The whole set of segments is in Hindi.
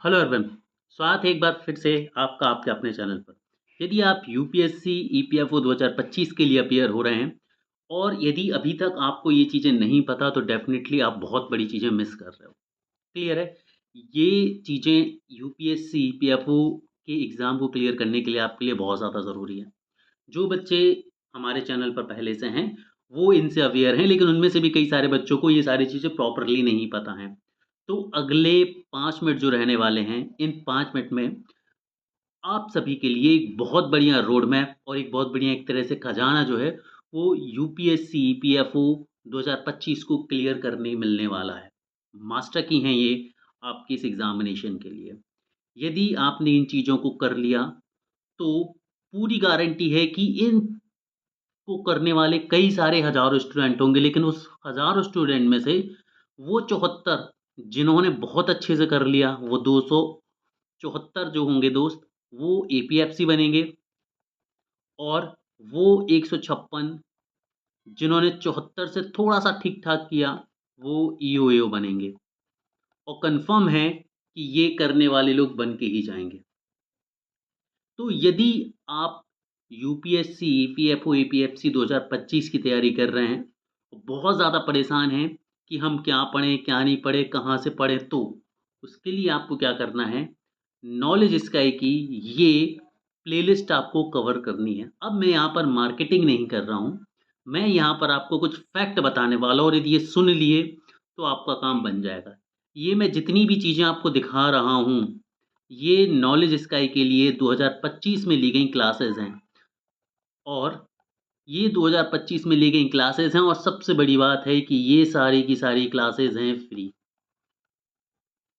हेलो एवरीवन, स्वागत है एक बार फिर से आपका आपके अपने चैनल पर। यदि आप यूपीएससी ईपीएफओ 2025 के लिए अपीयर हो रहे हैं और यदि अभी तक आपको ये चीज़ें नहीं पता तो डेफिनेटली आप बहुत बड़ी चीज़ें मिस कर रहे हो। क्लियर है? ये चीज़ें यूपीएससी ईपीएफओ के एग्ज़ाम को क्लियर करने के लिए आपके लिए बहुत ज़्यादा ज़रूरी है। जो बच्चे हमारे चैनल पर पहले से हैं, वो इनसे अवेयर हैं, लेकिन उनमें से भी कई सारे बच्चों को ये सारी चीज़ें प्रॉपरली नहीं पता हैं। तो अगले 5 मिनट जो रहने वाले हैं, इन 5 मिनट में आप सभी के लिए एक बहुत बढ़िया रोड मैप और एक बहुत बढ़िया एक तरह से खजाना जो है, वो यूपीएससी ईपीएफओ 2025 को क्लियर करने मिलने वाला है। मास्टर की हैं ये आपकी इस एग्ज़ामिनेशन के लिए। यदि आपने इन चीज़ों को कर लिया, तो पूरी गारंटी है कि इनको करने वाले कई सारे हज़ारों स्टूडेंट होंगे, लेकिन उस हज़ारों स्टूडेंट में से वो 74 जिन्होंने बहुत अच्छे से कर लिया, वो 274 जो होंगे दोस्त, वो एपीएफसी बनेंगे और वो 156 जिन्होंने 74 से थोड़ा-सा ठीक-ठाक किया, वो ईओएओ बनेंगे और कन्फर्म है कि ये करने वाले लोग बन के ही जाएँगे। तो यदि आप यूपीएससी, ईपीएफओ, एपीएफसी 2025 की तैयारी कर रहे हैं, बहुत ज़्यादा परेशान हैं कि हम क्या पढ़ें, क्या नहीं पढ़ें, कहाँ से पढ़ें, तो उसके लिए आपको क्या करना है, नॉलेज स्काई की ये प्लेलिस्ट आपको कवर करनी है। अब मैं यहाँ पर मार्केटिंग नहीं कर रहा हूँ, मैं यहाँ पर आपको कुछ फैक्ट बताने वाला हूँ और यदि ये सुन लिए, तो आपका काम बन जाएगा। ये मैं जितनी भी चीज़ें आपको दिखा रहा हूँ, ये नॉलेज स्काई के लिए 2025 में ली गई क्लासेस हैं और ये 2025 में ली गई क्लासेस हैं और सबसे बड़ी बात है कि ये सारी की सारी क्लासेस हैं फ्री।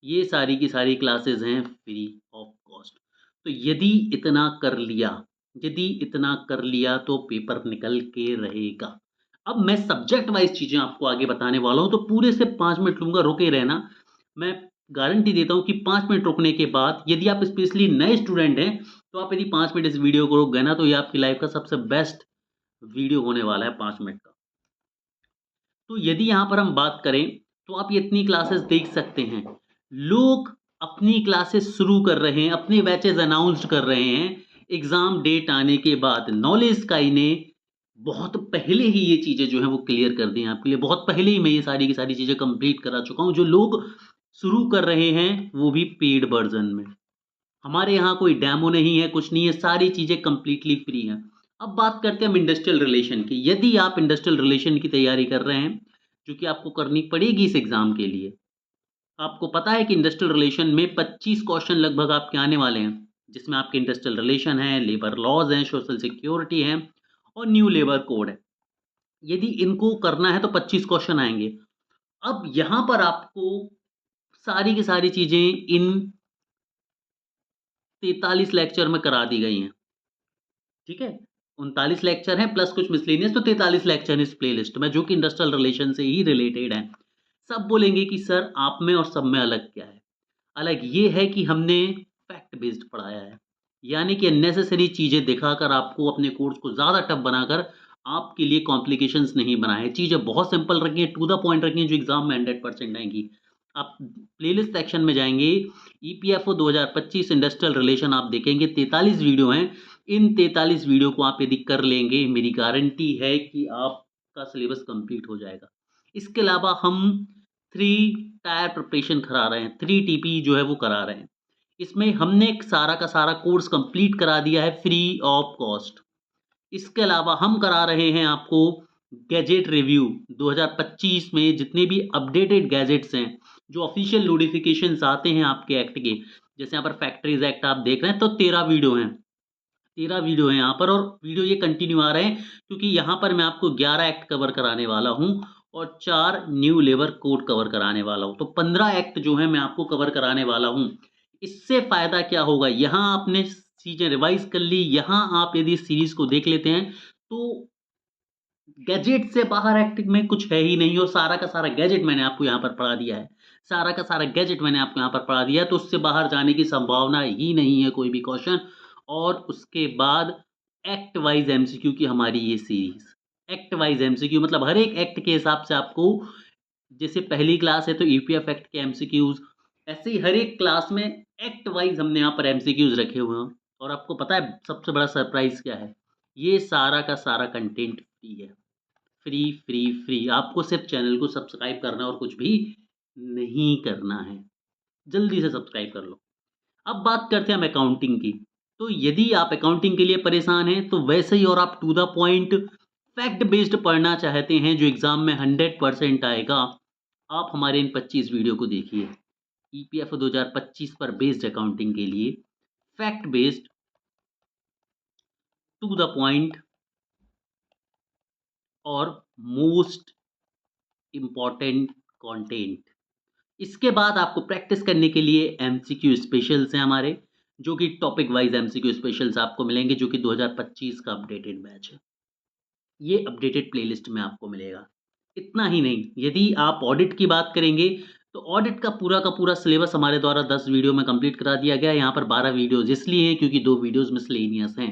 ये सारी की सारी क्लासेस हैं फ्री ऑफ कॉस्ट। तो यदि इतना कर लिया तो पेपर निकल के रहेगा। अब मैं सब्जेक्ट वाइज़ चीज़ें आपको आगे बताने वाला हूँ, तो पूरे से 5 मिनट लूँगा, रुके रहना। मैं गारंटी देता हूँ कि 5 मिनट रुकने के बाद यदि आप स्पेशली नए स्टूडेंट हैं, तो आप यदि 5 मिनट इस वीडियो को रुक गए ना, तो ये आपकी लाइफ़ का सबसे बेस्ट वीडियो होने वाला है 5 मिनट का। तो यदि यहाँ पर हम बात करें, तो आप ये इतनी क्लासेस देख सकते हैं। लोग अपनी क्लासेस शुरू कर रहे हैं, अपने बैचेज़ अनाउंस्ड कर रहे हैं, एग्ज़ाम डेट आने के बाद। नॉलेज स्काई ने बहुत पहले ही ये चीज़ें जो हैं वो क्लियर कर दी हैं आपके लिए। बहुत पहले ही मैं ये सारी की सारी चीज़ें कंप्लीट करा चुका हूँ। जो लोग शुरू कर रहे हैं, वो भी पेड वर्ज़न में। हमारे यहाँ कोई डेमो नहीं है, कुछ नहीं है, सारी चीज़ें कंप्लीटली फ्री हैं। अब बात करते हैं हम इंडस्ट्रियल रिलेशन की। यदि आप इंडस्ट्रियल रिलेशन की तैयारी कर रहे हैं, जो कि आपको करनी पड़ेगी इस एग्ज़ाम के लिए, आपको पता है कि इंडस्ट्रियल रिलेशन में 25 क्वेश्चन लगभग आपके आने वाले हैं, जिसमें आपके इंडस्ट्रियल रिलेशन है, लेबर लॉज़ हैं, सोशल सिक्योरिटी है और न्यू लेबर कोड है। यदि इनको करना है तो 25 क्वेश्चन आएँगे। अब यहाँ पर आपको सारी की सारी चीज़ें इन 43 लेक्चर में करा दी गई हैं। ठीक है? 39 लेक्चर हैं प्लस कुछ मिसलेनियस, तो 43 लेक्चर हैं इस प्लेलिस्ट में, जो कि इंडस्ट्रियल रिलेशन से ही रिलेटेड हैं। सब बोलेंगे कि सर आप में और सब में अलग क्या है? अलग ये है कि हमने फैक्ट बेस्ड पढ़ाया है। यानी कि अननेसेसरी चीज़ें दिखाकर आपको अपने कोर्स को ज़्यादा टफ बनाकर आपके लिए कॉम्प्लिकेशंस नहीं बनाए हैं। चीज़ें बहुत सिंपल रखी हैं, टू द पॉइंट रखी हैं, जो एग्ज़ाम में 100% आएँगी। आप प्लेलिस्ट सेक्शन में जाएँगे, ईपीएफओ 2025 इंडस्ट्रियल रिलेशन आप देखेंगे, 43 वीडियो हैं। इन 43 वीडियो को आप यदि कर लेंगे, मेरी गारंटी है कि आपका सिलेबस कंप्लीट हो जाएगा। इसके अलावा हम 3 टायर प्रिपरेशन करा रहे हैं, 3 टीपी जो है वो करा रहे हैं। इसमें हमने सारा का सारा कोर्स कंप्लीट करा दिया है फ्री ऑफ कॉस्ट। इसके अलावा हम करा रहे हैं आपको गैजेट रिव्यू 2025 में जितने भी अपडेटेड गैजेट्स हैं, जो ऑफ़िशियल नोटिफ़िकेशंस आते हैं आपके एक्ट के, जैसे यहाँ पर फैक्ट्रीज़ एक्ट आप देख रहे हैं, तो 13 वीडियो हैं। 13 वीडियो हैं यहाँ पर और वीडियो ये कंटिन्यू आ रहे हैं क्योंकि यहाँ पर मैं आपको 11 एक्ट कवर कराने वाला हूँ और 4 न्यू लेबर कोड कवर कराने वाला हूँ। तो 15 एक्ट जो हैं मैं आपको कवर कराने वाला हूँ। इससे फ़ायदा क्या होगा? यहाँ आपने चीज़ें रिवाइज़ कर ली, यहाँ आप यदि इस सीरीज़ को देख लेते हैं, तो गैजेट से बाहर एक्ट में कुछ है ही नहीं और सारा का सारा गैजेट मैंने आपको यहाँ पर पढ़ा दिया है। सारा का सारा गैजेट मैंने आपको यहाँ पर पढ़ा दिया है, तो उससे बाहर जाने की संभावना ही नहीं है कोई भी क्वेश्चन। और उसके बाद एक्ट वाइज़ एमसीक्यू की हमारी ये सीरीज़। एक्ट वाइज़ एमसीक्यू मतलब हर एक एक्ट के हिसाब से आपको, जैसे पहली क्लास है तो ईपीएफ एक्ट के एमसीक्यूज़, ऐसे ही हर एक क्लास में एक्ट वाइज हमने यहाँ पर एमसीक्यूज रखे हुए हैं और आपको पता है सबसे बड़ा सरप्राइज क्या है? ये सारा का सारा कंटेंट फ्री है। Free, free, free. आपको सिर्फ चैनल को सब्सक्राइब करना है और कुछ भी नहीं करना है। जल्दी से सब्सक्राइब कर लो। अब बात करते हैं हम अकाउंटिंग की। तो यदि आप अकाउंटिंग के लिए परेशान हैं, तो वैसे ही और आप to the point fact based पढ़ना चाहते हैं जो एग्ज़ाम में 100% आएगा, आप हमारे इन 25 वीडियो को देखिए। ईपीएफओ 2025 पर बेस्ड अकाउंटिंग के लिए fact based, to the point और मोस्ट इम्पॉर्टेंट कंटेंट। इसके बाद आपको प्रैक्टिस करने के लिए एमसीक्यू स्पेशल्स हैं हमारे, जो कि टॉपिक वाइज एमसीक्यू स्पेशल्स आपको मिलेंगे, जो कि 2025 का अपडेटेड बैच है। ये अपडेटेड प्लेलिस्ट में आपको मिलेगा। इतना ही नहीं, यदि आप ऑडिट की बात करेंगे, तो ऑडिट का पूरा सिलेबस हमारे द्वारा 10 वीडियो में कंप्लीट करा दिया गया है। यहाँ पर 12 वीडियोज़ इसलिए हैं क्योंकि 2 वीडियोज़ मिसलेनियस हैं।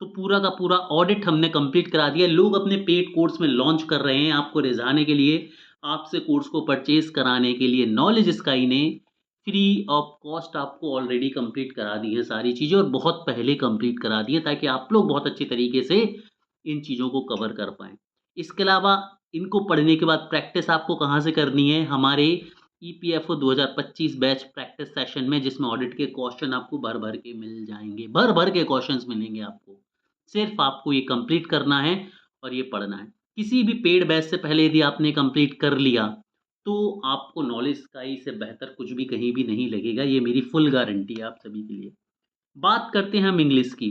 तो पूरा का पूरा ऑडिट हमने कंप्लीट करा दिया है। लोग अपने पेड कोर्स में लॉन्च कर रहे हैं आपको रिझाने के लिए, आपसे कोर्स को परचेज़ कराने के लिए। नॉलेज स्काई ने फ्री ऑफ कॉस्ट आपको ऑलरेडी कंप्लीट करा दी है सारी चीज़ें, और बहुत पहले कंप्लीट करा दी है, ताकि आप लोग बहुत अच्छे तरीके से इन चीज़ों को कवर कर पाएँ। इसके अलावा इनको पढ़ने के बाद प्रैक्टिस आपको कहाँ से करनी है? हमारे ईपीएफओ 2025 बैच प्रैक्टिस सेशन में, जिसमें ऑडिट के क्वेश्चन आपको भर-भर के मिल जाएँगे। भर-भर के क्वेश्चंस मिलेंगे आपको। सिर्फ़ आपको ये कंप्लीट करना है और ये पढ़ना है। किसी भी पेड बैच से पहले यदि आपने कंप्लीट कर लिया, तो आपको नॉलेज स्काई से बेहतर कुछ भी कहीं भी नहीं लगेगा। ये मेरी फुल गारंटी है आप सभी के लिए। बात करते हैं हम इंग्लिश की।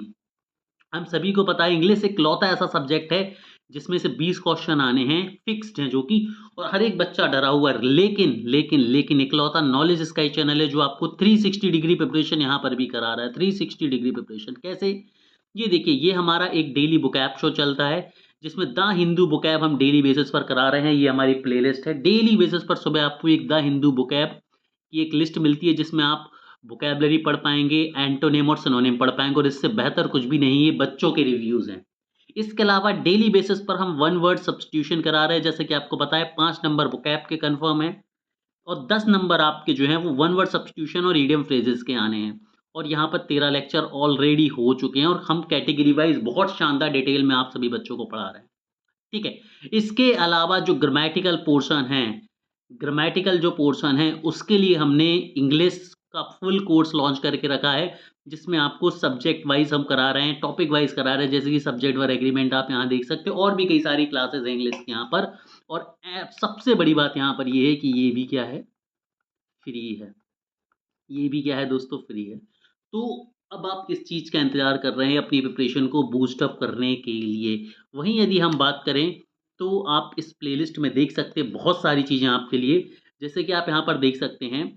हम सभी को पता है इंग्लिश इकलौता ऐसा सब्जेक्ट है जिसमें से 20 क्वेश्चन आने हैं, फिक्स्ड हैं जो कि, और हर एक बच्चा डरा हुआ है। लेकिन इकलौता नॉलेज स्काई चैनल है जो आपको 360 डिग्री प्रिपरेशन यहाँ पर भी करा रहा है। 360 डिग्री प्रिपरेशन कैसे? ये देखिए, ये हमारा एक डेली बुकैब शो चलता है, जिसमें द हिंदू बुकैब हम डेली बेसिस पर करा रहे हैं। ये हमारी प्लेलिस्ट है। डेली बेसिस पर सुबह आपको एक द हिंदू बुकैब की एक लिस्ट मिलती है, जिसमें आप वोकैबुलरी पढ़ पाएँगे, एंटोनिम और सिनोनिम पढ़ पाएँगे, और इससे बेहतर कुछ भी नहीं, ये बच्चों के रिव्यूज़ हैं। इसके अलावा डेली बेसिस पर हम वन वर्ड सब्स्टिट्यूशन करा रहे हैं, जैसे कि आपको पता है 5 नंबर वोकैब के कन्फर्म हैं और 10 नंबर आपके जो हैं वो वन वर्ड सब्स्टिट्यूशन और इडियम फ्रेजेस के आने हैं। और यहाँ पर 13 लेक्चर ऑलरेडी हो चुके हैं और हम कैटेगरी वाइज़ बहुत शानदार डिटेल में आप सभी बच्चों को पढ़ा रहे हैं। ठीक है? इसके अलावा जो ग्रामेटिकल जो पोर्शन है, उसके लिए हमने इंग्लिश का फुल कोर्स लॉन्च करके रखा है, जिसमें आपको सब्जेक्ट वाइज़ हम करा रहे हैं, टॉपिक वाइज़ करा रहे हैं, जैसे कि सब्जेक्ट वर्ब एग्रीमेंट आप यहाँ देख सकते हो, और भी कई सारी क्लासेस हैं इंग्लिश की यहाँ पर। और सबसे बड़ी बात यहाँ पर ये है कि ये भी क्या है? फ्री है। ये भी क्या है दोस्तों? फ्री है। तो अब आप किस चीज़ का इंतज़ार कर रहे हैं अपनी प्रिपरेशन को बूस्ट अप करने के लिए? वहीं यदि हम बात करें, तो आप इस प्लेलिस्ट में देख सकते हैं बहुत सारी चीज़ें आपके लिए। जैसे कि आप यहाँ पर देख सकते हैं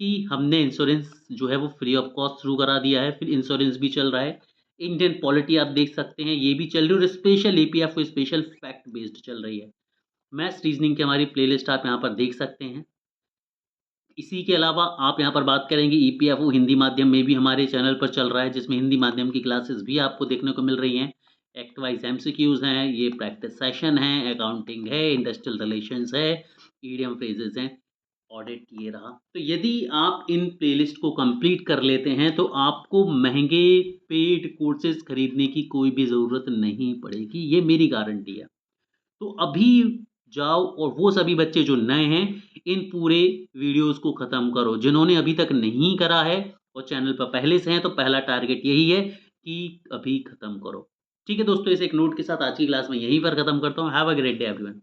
कि हमने इंश्योरेंस जो है वो फ्री ऑफ कॉस्ट शुरू करा दिया है, फिर इंश्योरेंस भी चल रहा है। इंडियन पॉलिटी आप देख सकते हैं, ये भी चल रही है, और special EPFO special fact based चल रही है। मैथ्स रीज़निंग की हमारी प्लेलिस्ट आप यहाँ पर देख सकते हैं। इसी के अलावा आप यहाँ पर बात करेंगे, ईपीएफओ हिंदी माध्यम में भी हमारे चैनल पर चल रहा है, जिसमें हिंदी माध्यम की क्लासेस भी आपको देखने को मिल रही हैं। एक्ट वाइज एमसीक्यूज़ हैं, ये प्रैक्टिस सेशन है, अकाउंटिंग है, इंडस्ट्रियल रिलेशंस है, ईडियम फ्रेजेस हैं, ऑडिट ये रहा। तो यदि आप इन प्लेलिस्ट को कंप्लीट कर लेते हैं, तो आपको महँगे पेड कोर्सेज़ खरीदने की कोई भी ज़रूरत नहीं पड़ेगी, ये मेरी गारंटी है। तो अभी जाओ और वो सभी बच्चे जो नए हैं, इन पूरे वीडियोस को ख़त्म करो। जिन्होंने अभी तक नहीं करा है और चैनल पर पहले से हैं, तो पहला टारगेट यही है कि अभी ख़त्म करो। ठीक है दोस्तों, इस एक नोट के साथ आज की क्लास मैं यहीं पर ख़त्म करता हूँ। Have a great day everyone.